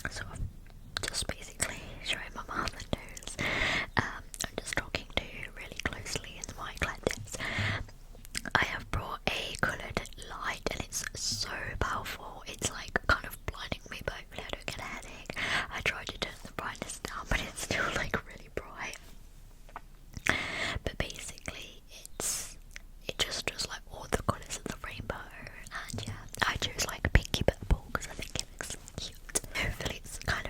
So I'm just basically showing my mum the news. I'm just talking to really closely into my lenses. I have brought a coloured light and it's so powerful. It's like kind of blinding me, but hopefully I don't get a headache. I tried to turn the brightness down, but it's still like really bright. But basically, it just does like all the colours of the rainbow, and yeah, I chose like pinky purple because I think it looks cute. Hopefully, it's kind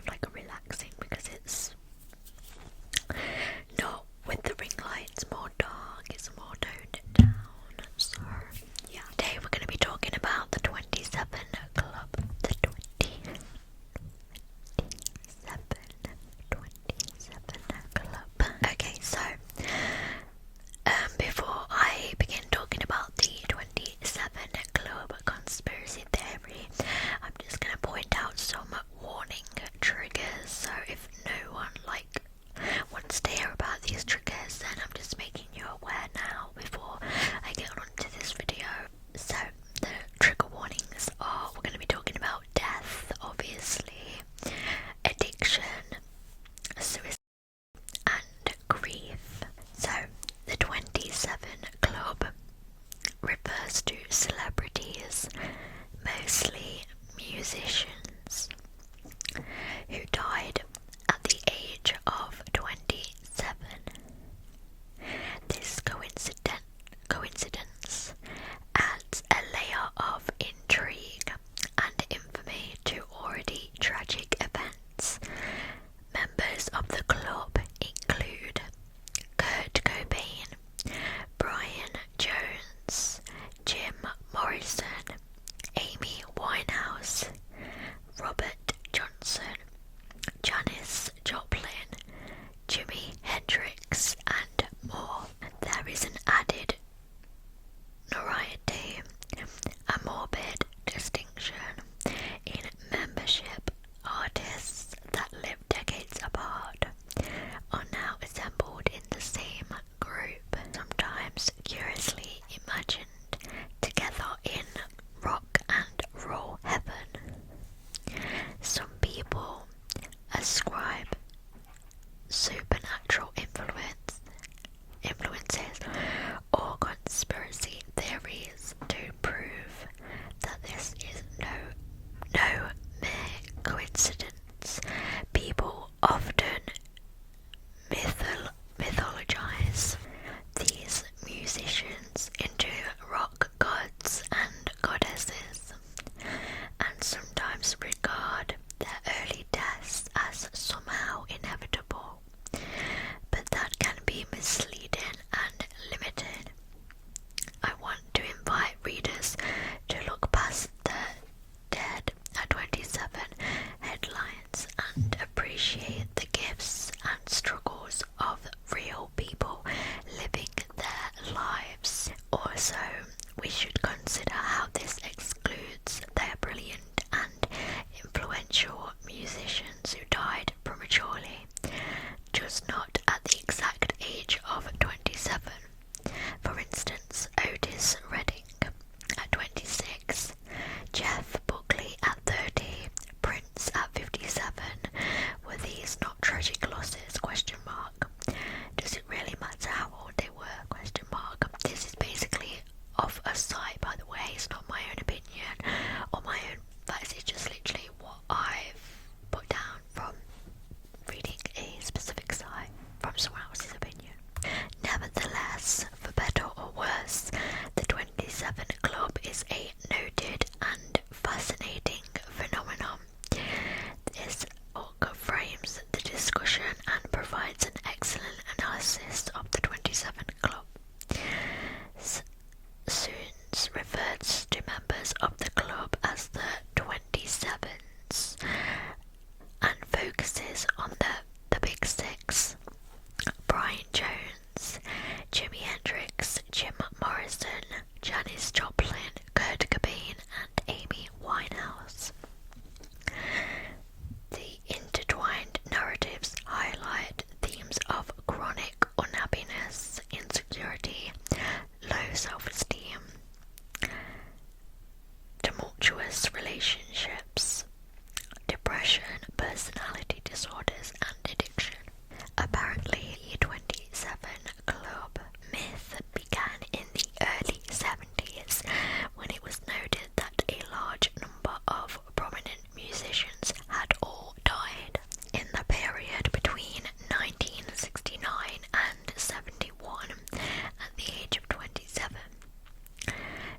personality disorders and addiction. Apparently, the 27 Club myth began in the early 70s when it was noted that a large number of prominent musicians had all died. In the period between 1969 and 71, at the age of 27.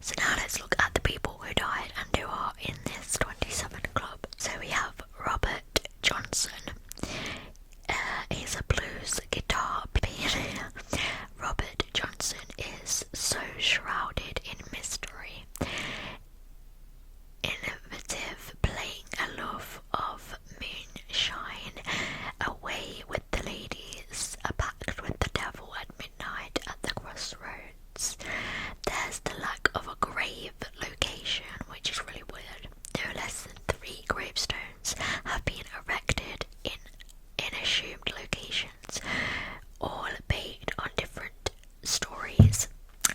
So now let's look at the people who died and who are in this 27 club. So we have Robert Johnson. He's a blues guitar pioneer. Robert Johnson is so shrouded in mystery, innovative, playing a love of moonshine, away with the ladies, a pact with the devil at midnight at the crossroads. There's the lack of a grave location, which is really weird. No less than 3 gravestones have been erected in assumed locations, all based on different stories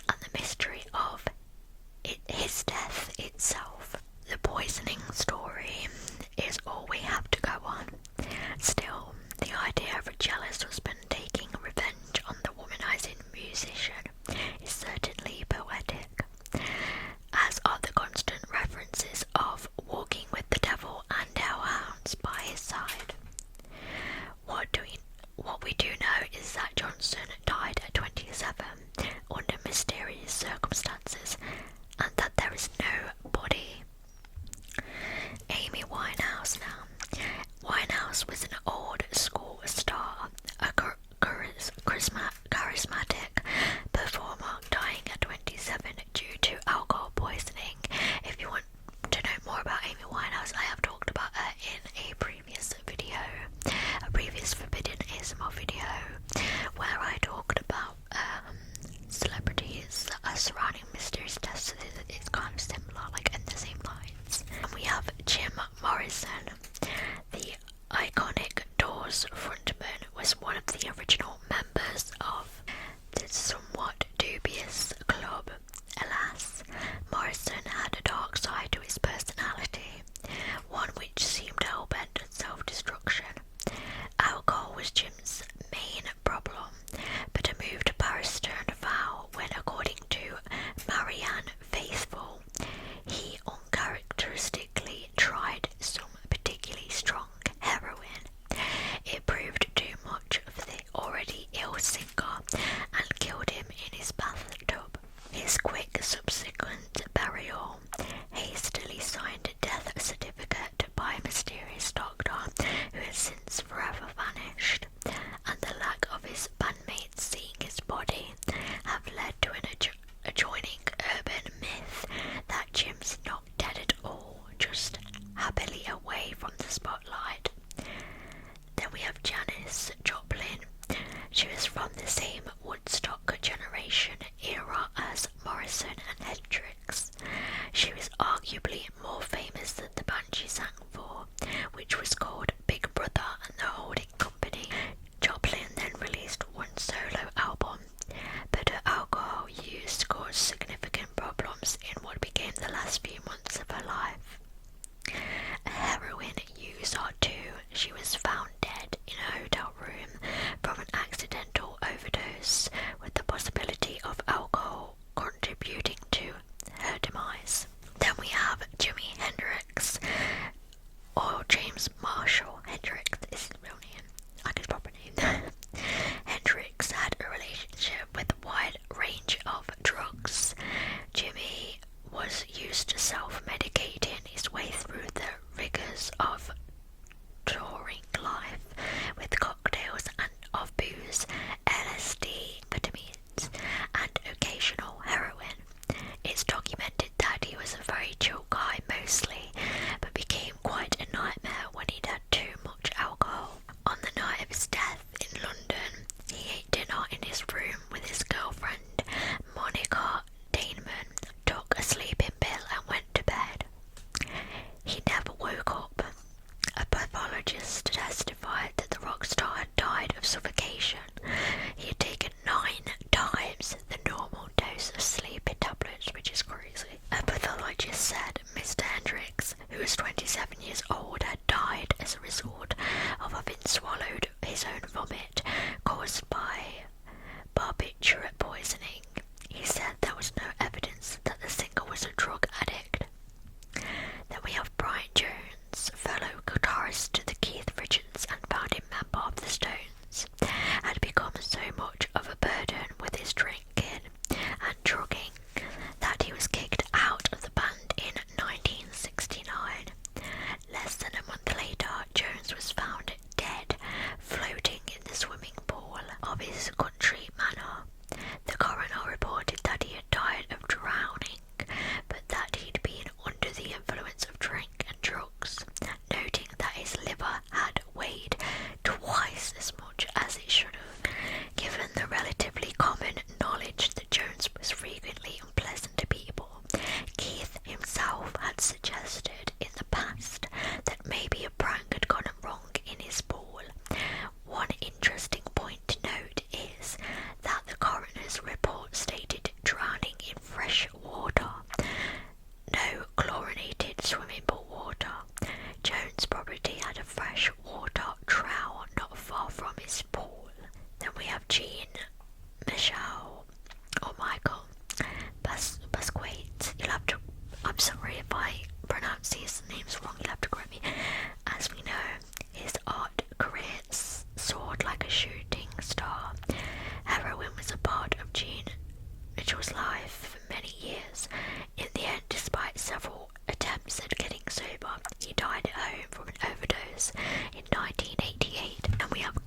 and the mystery of his death itself. The poisoning story is all we have to go on. Still, the idea of a jealous husband taking revenge on the womanizing musician is certainly poetic, as are the constant references of walking with the devil and hellhounds by his side. What we do know is that Johnson died at 27 under mysterious circumstances, and that there is no body. Amy Winehouse now. Winehouse was an old school star, a charismatic performer dying at 27 due to alcohol poisoning. If you want to know more about Amy Winehouse, I have talked about her in a previous video, a previous Forbidden ASMR video, where I talked about celebrities that are surrounding mysterious deaths. It's kind of similar, like in the same lines. And we have Jim Morrison. The iconic Doors frontman was one of the original members of the somewhat dubious club. Alas, Morrison had a dark side to his personality, one which seemed hell-bent on self-destruction. Alcohol was Jim's main problem, but a move to Paris turned foul when, according to Marianne Faithfull, he uncharacteristically tried some particularly strong heroin. It proved too much for the already ill singer and killed him in his bathtub. His quick subsequent burial, hastily signed death certificate by a mysterious doctor who has since forever vanished, and the lack of his bandmates seeing his body have led to an adjoining urban myth that Jim's not dead at all, just happily away from the spotlight. Then we have Janis Joplin. She was from the same Woodstock generation era as Morrison and Hendrix. She was arguably more famous than the band she sang for, which was called Big Brother and the Holding Company. swallowed his own vomit caused by barbiturate poisoning. He said there was no evidence that the singer was a drug addict. Then we have Brian Jones, fellow guitarist to the Keith Richards and founding member of the Stones, had become so much of a burden with his drinking and drugging that he was kicked out of the band in 1969. Less than a month later, Jones was found dead, floating in the swimming pool of his country manor. The coroner reported that he had died of drowning, but that he'd been under the influence of drink and drugs, noting that his liver had weighed twice as much as it should have. Given the relatively common knowledge that Jones was frequently unpleasant to people, Keith himself had suggested in the past that maybe a prank had gone wrong in his pool. One interesting point to note is that the coroner's report stated drowning in fresh water, no chlorinated swimming pool water. Jones' property had a fresh water trough not far from his pool. Then we have Jean Michel, or Michael Basquate. I'm sorry if I pronounce these names wrong, you'll have to correct me. As we know, his art career soared like a shooting star. Heroin was a part of Jean Mitchell's life for many years. In the end, despite several attempts at getting sober, he died at home from an overdose in 1988. And we have